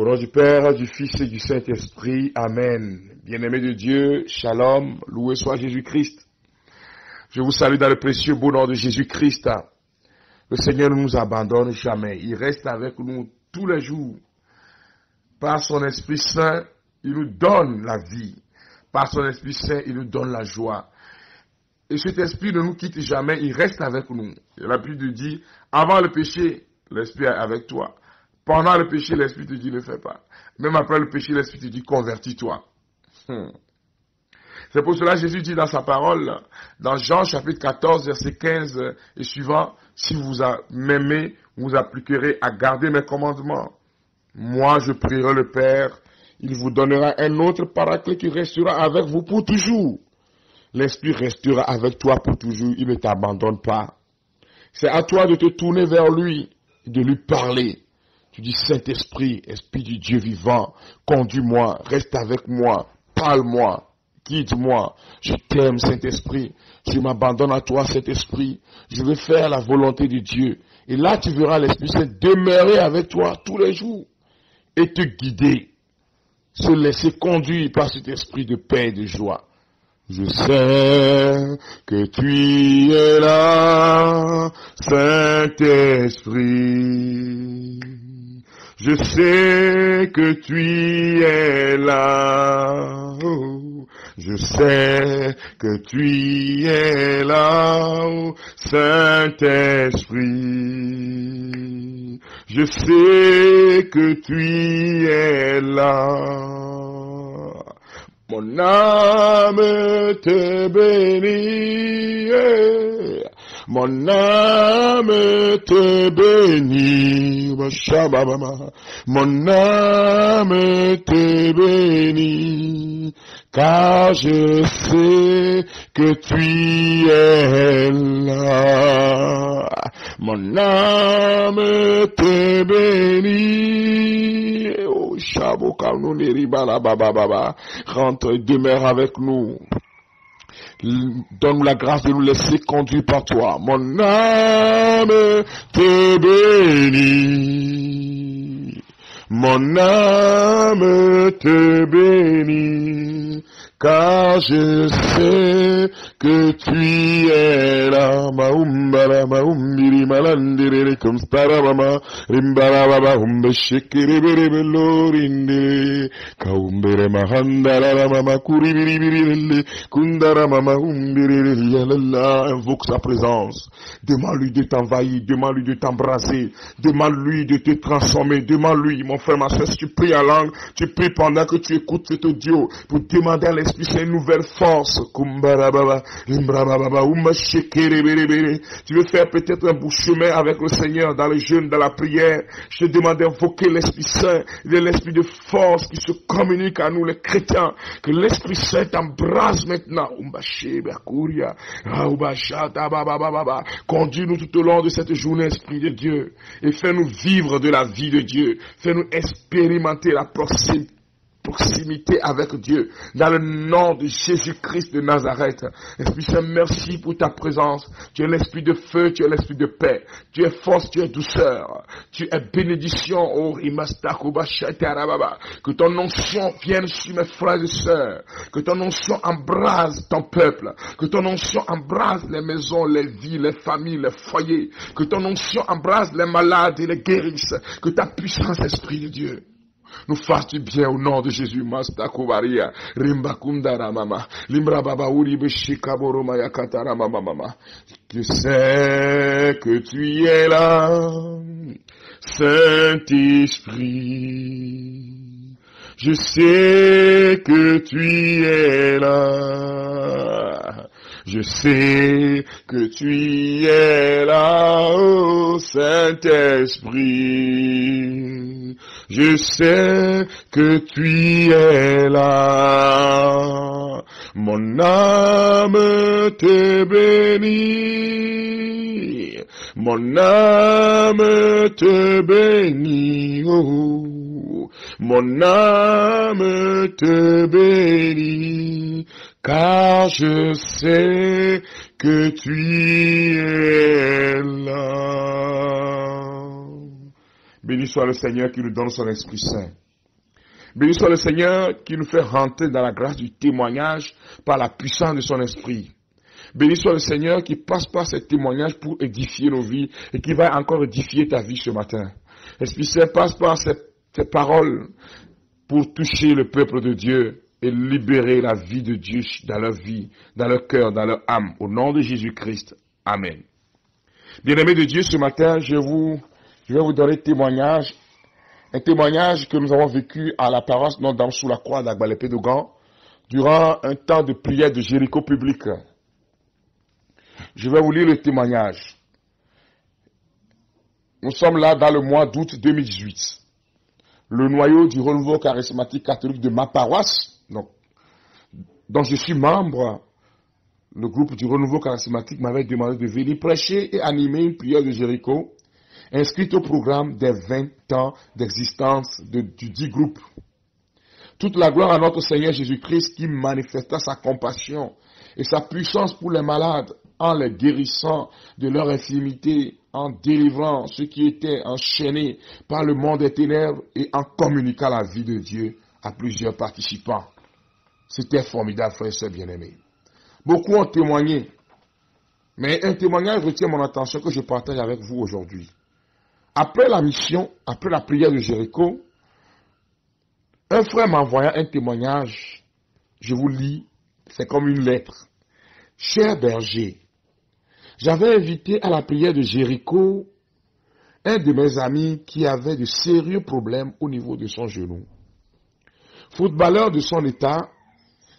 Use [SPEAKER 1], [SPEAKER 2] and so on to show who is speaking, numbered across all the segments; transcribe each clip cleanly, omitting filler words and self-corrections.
[SPEAKER 1] Au nom du Père, du Fils et du Saint-Esprit, Amen. Bien-aimés de Dieu, Shalom, loué soit Jésus-Christ. Je vous salue dans le précieux beau nom de Jésus-Christ. Le Seigneur ne nous abandonne jamais. Il reste avec nous tous les jours. Par son Esprit Saint, il nous donne la vie. Par son Esprit Saint, il nous donne la joie. Et cet Esprit ne nous quitte jamais, il reste avec nous. Il a l'habitude de dire, avant le péché, l'Esprit est avec toi. Pendant le péché, l'Esprit te dit, ne fais pas. Même après le péché, l'Esprit te dit, convertis-toi. C'est pour cela que Jésus dit dans sa parole, dans Jean chapitre 14, verset 15 et suivant, si vous m'aimez, vous appliquerez à garder mes commandements. Moi, je prierai le Père, il vous donnera un autre paraclet qui restera avec vous pour toujours. L'Esprit restera avec toi pour toujours, il ne t'abandonne pas. C'est à toi de te tourner vers lui, de lui parler. Tu dis, Saint-Esprit, Esprit du Dieu vivant, conduis-moi, reste avec moi, parle-moi, guide-moi. Je t'aime, Saint-Esprit, je m'abandonne à toi, Saint-Esprit. Je veux faire la volonté de Dieu. Et là, tu verras l'Esprit Saint demeurer avec toi tous les jours et te guider, se laisser conduire par cet esprit de paix et de joie. Je sais que tu es là, Saint-Esprit. Je sais que tu es là. Oh, je sais que tu es là, oh, Saint-Esprit. Je sais que tu es là. Mon âme te bénit, mon âme te bénit, mon âme te bénit, car je sais que tu es là. Mon âme te bénit, oh rentre et demeure avec nous. Donne-nous la grâce de nous laisser conduire par toi. Mon âme te bénit. Mon âme te bénit. Car je sais que tu es là. Maumbala maumbiri malandere comme starabama rimbarababa umbe shekere belorinde kaumbere mahandara mama kuribiribirille kundara mama umbiri yalala. Invoque sa présence. Demande-lui de t'envahir, demande-lui de t'embraser, demande-lui de te transformer, demande-lui, mon frère, ma soeur, si tu pries en langue, tu pries pendant que tu écoutes cet audio pour demander à l'Esprit Saint une nouvelle force. Tu veux faire peut-être un bout de chemin avec le Seigneur dans le jeûne, dans la prière. Je te demande d'invoquer l'Esprit Saint, l'Esprit de force qui se communique à nous les chrétiens. Que l'Esprit Saint t'embrasse maintenant. Conduis-nous tout au long de cette journée, Esprit de Dieu, et fais-nous vivre de la vie de Dieu. Fais-nous expérimenter la proximité avec Dieu, dans le nom de Jésus-Christ de Nazareth. Esprit Saint, merci pour ta présence. Tu es l'esprit de feu, tu es l'esprit de paix, tu es force, tu es douceur, tu es bénédiction. Oh, que ton onction vienne sur mes frères et sœurs, que ton onction embrase ton peuple, que ton onction embrase les maisons, les vies, les familles, les foyers, que ton onction embrase les malades et les guérisse, que ta puissance, Esprit de Dieu, nous fasse du bien au nom de Jésus. Mastakovaria, Rimbakundara mama, Limbra baba uri beshikaboro mayakatara mama mama. Je sais que tu es là, Saint-Esprit. Je sais que tu es là. Je sais que tu es là, oh Saint-Esprit. Je sais que tu es là. Mon âme te bénit. Mon âme te bénit. Oh, mon âme te bénit. Car je sais que tu es là. Béni soit le Seigneur qui nous donne son Esprit Saint. Béni soit le Seigneur qui nous fait rentrer dans la grâce du témoignage par la puissance de son esprit. Béni soit le Seigneur qui passe par ces témoignages pour édifier nos vies et qui va encore édifier ta vie ce matin. Esprit Saint, passe par ces paroles pour toucher le peuple de Dieu et libérer la vie de Dieu dans leur vie, dans leur cœur, dans leur âme. Au nom de Jésus-Christ. Amen. Bien-aimés de Dieu, ce matin, je vais vous donner témoignage. Un témoignage que nous avons vécu à la paroisse Notre-Dame sous la croix d'Agbalépé-Dogan durant un temps de prière de Jéricho public. Je vais vous lire le témoignage. Nous sommes là dans le mois d'août 2018. Le noyau du renouveau charismatique catholique de ma paroisse, dont je suis membre, le groupe du renouveau charismatique m'avait demandé de venir prêcher et animer une prière de Jéricho, inscrite au programme des 20 ans d'existence du dit groupe. Toute la gloire à notre Seigneur Jésus-Christ qui manifesta sa compassion et sa puissance pour les malades en les guérissant de leur infirmité, en délivrant ceux qui étaient enchaînés par le monde des ténèbres et en communiquant la vie de Dieu à plusieurs participants. C'était formidable, frères et sœurs bien-aimés. Beaucoup ont témoigné, mais un témoignage retient mon attention que je partage avec vous aujourd'hui. Après la mission, après la prière de Jéricho, un frère m'a envoyé un témoignage. Je vous lis, c'est comme une lettre. Cher berger, j'avais invité à la prière de Jéricho un de mes amis qui avait de sérieux problèmes au niveau de son genou. Footballeur de son état,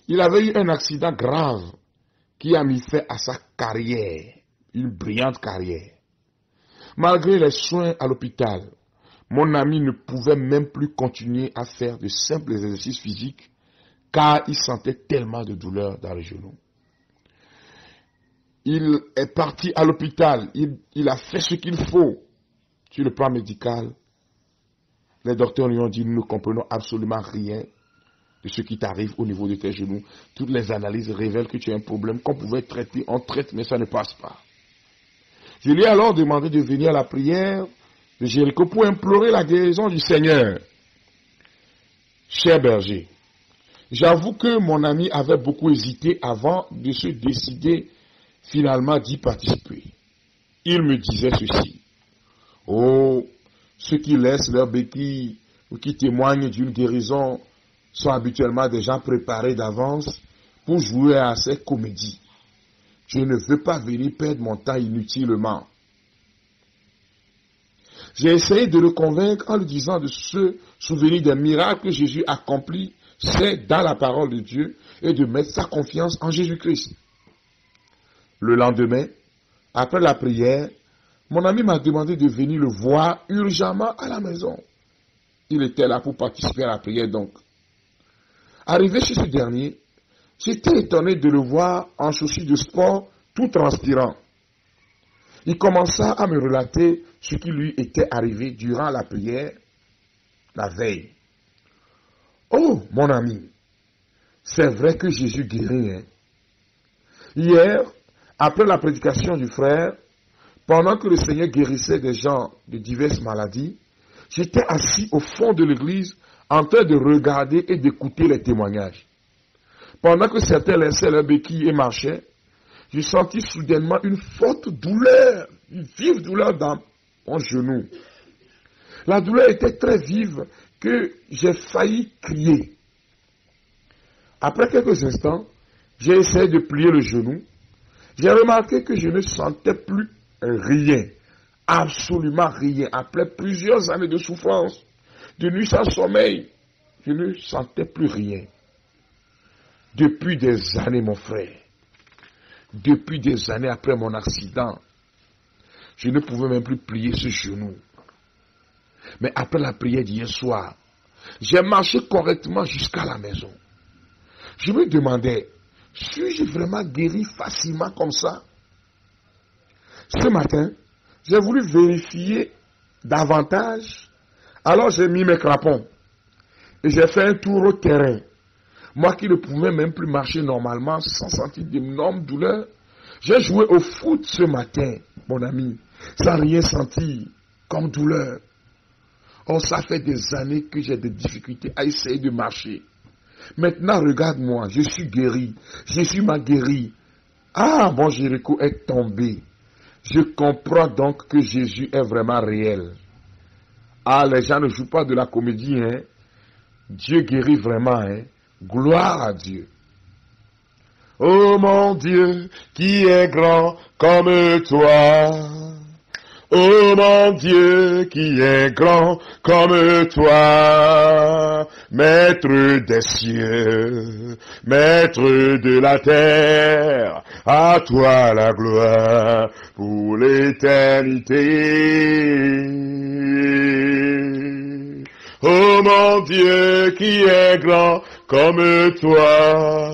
[SPEAKER 1] il avait eu un accident grave qui a mis fin à sa carrière, une brillante carrière. Malgré les soins à l'hôpital, mon ami ne pouvait même plus continuer à faire de simples exercices physiques car il sentait tellement de douleur dans le genou. Il est parti à l'hôpital, il a fait ce qu'il faut sur le plan médical. Les docteurs lui ont dit, nous ne comprenons absolument rien de ce qui t'arrive au niveau de tes genoux. Toutes les analyses révèlent que tu as un problème qu'on pouvait traiter, on traite, mais ça ne passe pas. Je lui ai alors demandé de venir à la prière de Jéricho pour implorer la guérison du Seigneur. Cher berger, j'avoue que mon ami avait beaucoup hésité avant de se décider finalement d'y participer. Il me disait ceci. Oh, ceux qui laissent leur béquille ou qui témoignent d'une guérison sont habituellement des gens préparés d'avance pour jouer à ces comédies. Je ne veux pas venir perdre mon temps inutilement. J'ai essayé de le convaincre en lui disant de se souvenir des miracles que Jésus accomplit, c'est dans la parole de Dieu, et de mettre sa confiance en Jésus-Christ. Le lendemain, après la prière, mon ami m'a demandé de venir le voir urgemment à la maison. Il était là pour participer à la prière donc. Arrivé chez ce dernier, j'étais étonné de le voir en chaussures de sport, tout transpirant. Il commença à me relater ce qui lui était arrivé durant la prière la veille. Oh, mon ami, c'est vrai que Jésus guérit. Hein? Hier, après la prédication du frère, pendant que le Seigneur guérissait des gens de diverses maladies, j'étais assis au fond de l'église en train de regarder et d'écouter les témoignages. Pendant que certains laissaient leur béquille et marchaient, j'ai senti soudainement une forte douleur, une vive douleur dans mon genou. La douleur était très vive que j'ai failli crier. Après quelques instants, j'ai essayé de plier le genou. J'ai remarqué que je ne sentais plus rien, absolument rien. Après plusieurs années de souffrance, de nuit sans sommeil, je ne sentais plus rien. Depuis des années, mon frère, depuis des années après mon accident, je ne pouvais même plus plier ce genou. Mais après la prière d'hier soir, j'ai marché correctement jusqu'à la maison. Je me demandais, suis-je vraiment guéri facilement comme ça? Ce matin, j'ai voulu vérifier davantage. Alors j'ai mis mes crampons et j'ai fait un tour au terrain. Moi qui ne pouvais même plus marcher normalement sans sentir d'énormes douleurs, j'ai joué au foot ce matin, mon ami, sans rien sentir comme douleur. Oh, ça fait des années que j'ai des difficultés à essayer de marcher. Maintenant, regarde-moi, je suis guéri. Jésus m'a guéri. Ah, mon Jéricho est tombé. Je comprends donc que Jésus est vraiment réel. Ah, les gens ne jouent pas de la comédie, hein. Dieu guérit vraiment, hein. Gloire à Dieu. Oh mon Dieu, qui est grand comme toi. Oh mon Dieu, qui est grand comme toi, maître des cieux, maître de la terre, à toi la gloire pour l'éternité. Oh mon Dieu, qui est grand comme toi.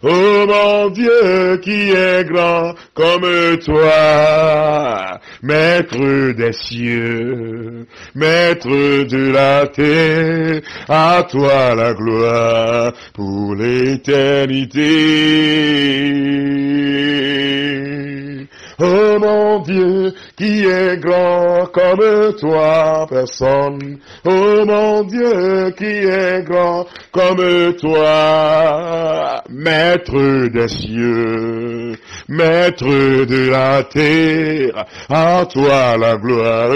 [SPEAKER 1] Oh mon Dieu, qui est grand comme toi, maître des cieux, maître de la terre, à toi la gloire pour l'éternité. Oh mon Dieu, qui est grand comme toi, personne. Oh mon Dieu, qui est grand comme toi, maître des cieux, maître de la terre, à toi la gloire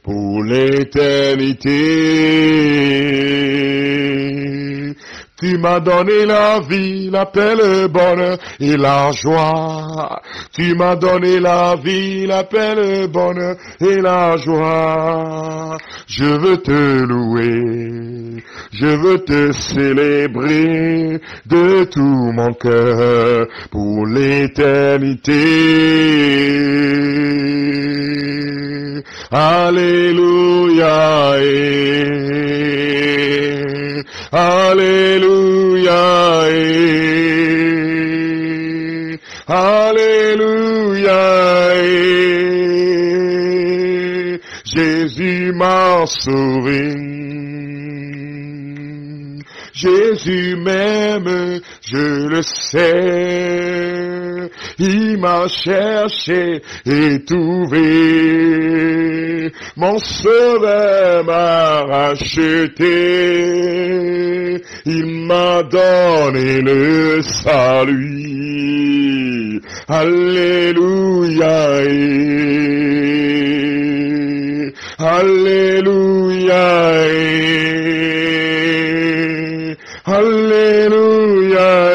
[SPEAKER 1] pour l'éternité. Tu m'as donné la vie, la paix, le bonheur et la joie. Tu m'as donné la vie, la paix, le bonheur et la joie. Je veux te louer, je veux te célébrer de tout mon cœur pour l'éternité. Alléluia. Alléluia, alléluia, Jésus m'a sauvé. Jésus m'aime, je le sais. Il m'a cherché et trouvé. Mon sauveur m'a racheté. Il m'a donné le salut. Alléluia. Alléluia. Alléluia.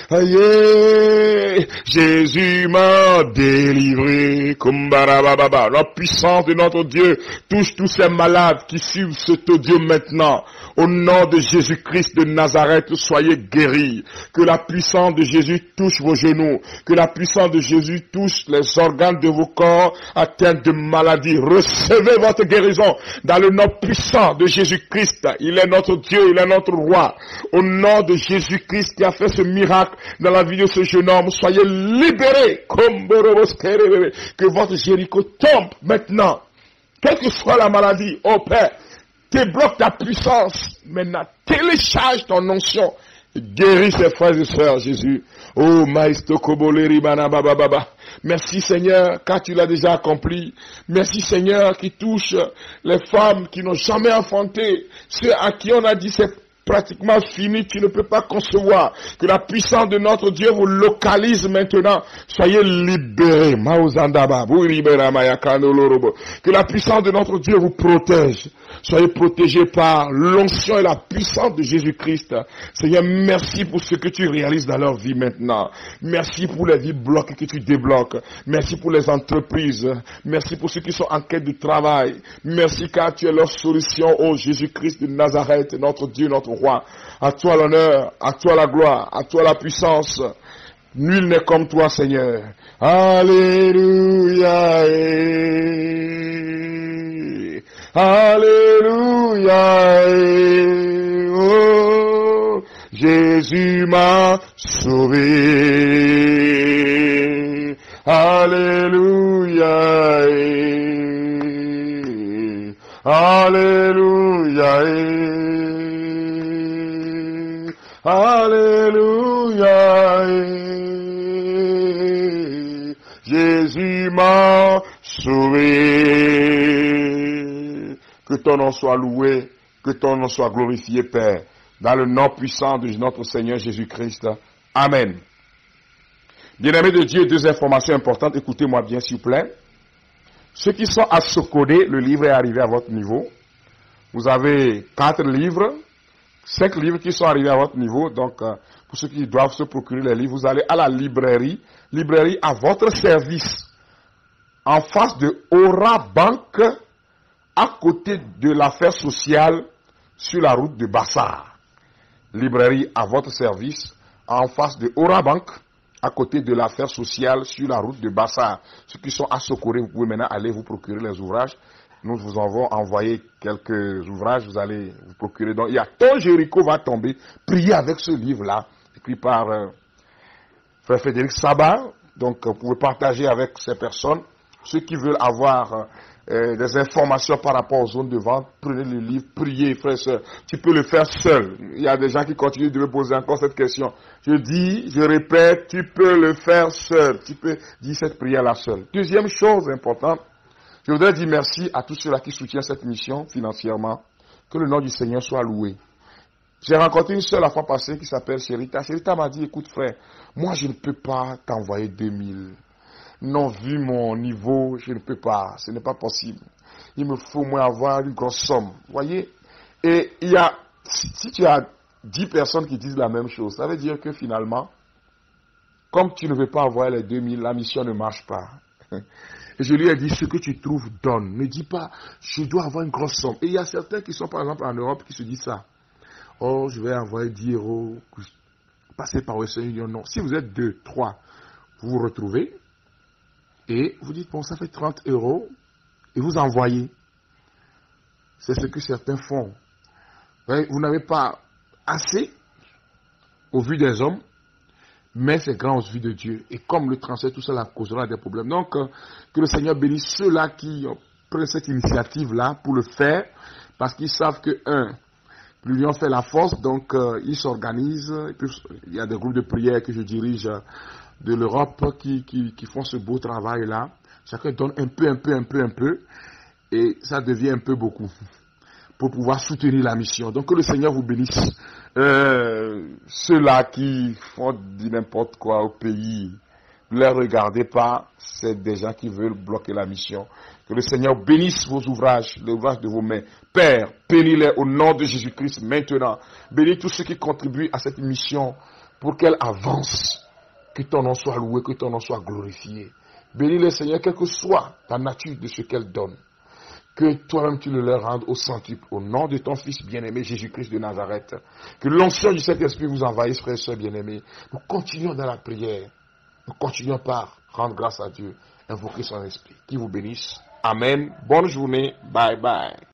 [SPEAKER 1] Aïe, Jésus m'a délivré. Kumbarababa. La puissance de notre Dieu touche tous ces malades qui suivent cet audio maintenant. Au nom de Jésus-Christ de Nazareth, soyez guéris. Que la puissance de Jésus touche vos genoux. Que la puissance de Jésus touche les organes de vos corps atteints de maladie. Recevez votre guérison dans le nom puissant de Jésus-Christ. Il est notre Dieu, il est notre roi. Au nom de Jésus-Christ qui a fait ce miracle dans la vie de ce jeune homme, soyez libérés. Que votre Jéricho tombe maintenant. Quelle que soit la maladie, oh Père, débloque ta puissance. Maintenant, télécharge ton onction. Guéris ses frères et sœurs, Jésus. Oh, Maïsto Koboleri Banababa. Merci Seigneur, car tu l'as déjà accompli. Merci Seigneur qui touche les femmes qui n'ont jamais enfanté. Ceux à qui on a dit c'est pratiquement fini, tu ne peux pas concevoir. Que la puissance de notre Dieu vous localise maintenant. Soyez libérés. Que la puissance de notre Dieu vous protège. Soyez protégés par l'onction et la puissance de Jésus-Christ. Seigneur, merci pour ce que tu réalises dans leur vie maintenant. Merci pour les vies bloquées que tu débloques. Merci pour les entreprises. Merci pour ceux qui sont en quête de travail. Merci car tu es leur solution, ô Jésus-Christ de Nazareth, notre Dieu, notre roi. À toi l'honneur, à toi la gloire, à toi la puissance. Nul n'est comme toi, Seigneur. Alléluia. Alléluia. Oh, Jésus m'a sauvé. Alléluia. Alléluia. Alléluia. Jésus m'a sauvé. Que ton nom soit loué, que ton nom soit glorifié, Père. Dans le nom puissant de notre Seigneur Jésus-Christ. Amen. Bien-aimés de Dieu, deux informations importantes. Écoutez-moi bien, s'il vous plaît. Ceux qui sont à Sokodé, le livre est arrivé à votre niveau. Vous avez 4 livres, 5 livres qui sont arrivés à votre niveau. Donc, pour ceux qui doivent se procurer les livres, vous allez à la librairie à votre service, en face de Aura Bank, à côté de l'affaire sociale, sur la route de Bassar. Librairie à votre service, en face de Aura Bank, à côté de l'affaire sociale, sur la route de Bassar. Ceux qui sont à Sokoré, vous pouvez maintenant aller vous procurer les ouvrages. Nous vous avons envoyé quelques ouvrages, vous allez vous procurer. Donc, il y a Ton Jéricho va tomber. Priez avec ce livre-là, écrit par Frère Frédéric Sabat. Donc, vous pouvez partager avec ces personnes. Ceux qui veulent avoir des informations par rapport aux zones de vente, prenez le livre, priez, frère et soeur. Tu peux le faire seul. Il y a des gens qui continuent de me poser encore cette question. Je dis, je répète, tu peux le faire seul. Tu peux dire cette prière-là seul. Deuxième chose importante, je voudrais dire merci à tous ceux-là qui soutiennent cette mission financièrement. Que le nom du Seigneur soit loué. J'ai rencontré une sœur la fois passée qui s'appelle Chérita. Chérita m'a dit, écoute frère, moi je ne peux pas t'envoyer 2000. Non, vu mon niveau, je ne peux pas. Ce n'est pas possible. Il me faut au moins avoir une grosse somme. Vous voyez? Et il y a, si tu as 10 personnes qui disent la même chose, ça veut dire que finalement, comme tu ne veux pas avoir les 2000, la mission ne marche pas. Et je lui ai dit, ce que tu trouves, donne. Ne dis pas, je dois avoir une grosse somme. Et il y a certains qui sont par exemple en Europe qui se disent ça. Oh, je vais envoyer 10 €, passer par Western Union. Non. Si vous êtes 2, 3, vous vous retrouvez. Et vous dites, bon, ça fait 30 € et vous envoyez. C'est ce que certains font. Vous n'avez pas assez au vu des hommes, mais c'est grand aux vues de Dieu. Et comme le transfert, tout cela causera des problèmes. Donc, que le Seigneur bénisse ceux-là qui prennent cette initiative-là pour le faire, parce qu'ils savent que, l'union fait la force, donc ils s'organisent. Il y a des groupes de prière que je dirige de l'Europe qui font ce beau travail-là. Chacun donne un peu, et ça devient un peu beaucoup pour pouvoir soutenir la mission. Donc que le Seigneur vous bénisse. Ceux-là qui font n'importe quoi au pays, ne les regardez pas, c'est des gens qui veulent bloquer la mission. Que le Seigneur bénisse vos ouvrages, les ouvrages de vos mains. Père, bénis-les au nom de Jésus-Christ maintenant. Bénis tous ceux qui contribuent à cette mission pour qu'elle avance. Que ton nom soit loué, que ton nom soit glorifié. Bénis-les, Seigneur, quelle que soit la nature de ce qu'elle donne. Que toi-même tu le leur rendes au centuple, au nom de ton Fils bien-aimé Jésus-Christ de Nazareth. Que l'onction du Saint-Esprit vous envahisse, frères et sœurs bien-aimés. Nous continuons dans la prière. Nous continuons par rendre grâce à Dieu, invoquer son esprit. Qui vous bénisse. Amen. Bonne journée. Bye bye.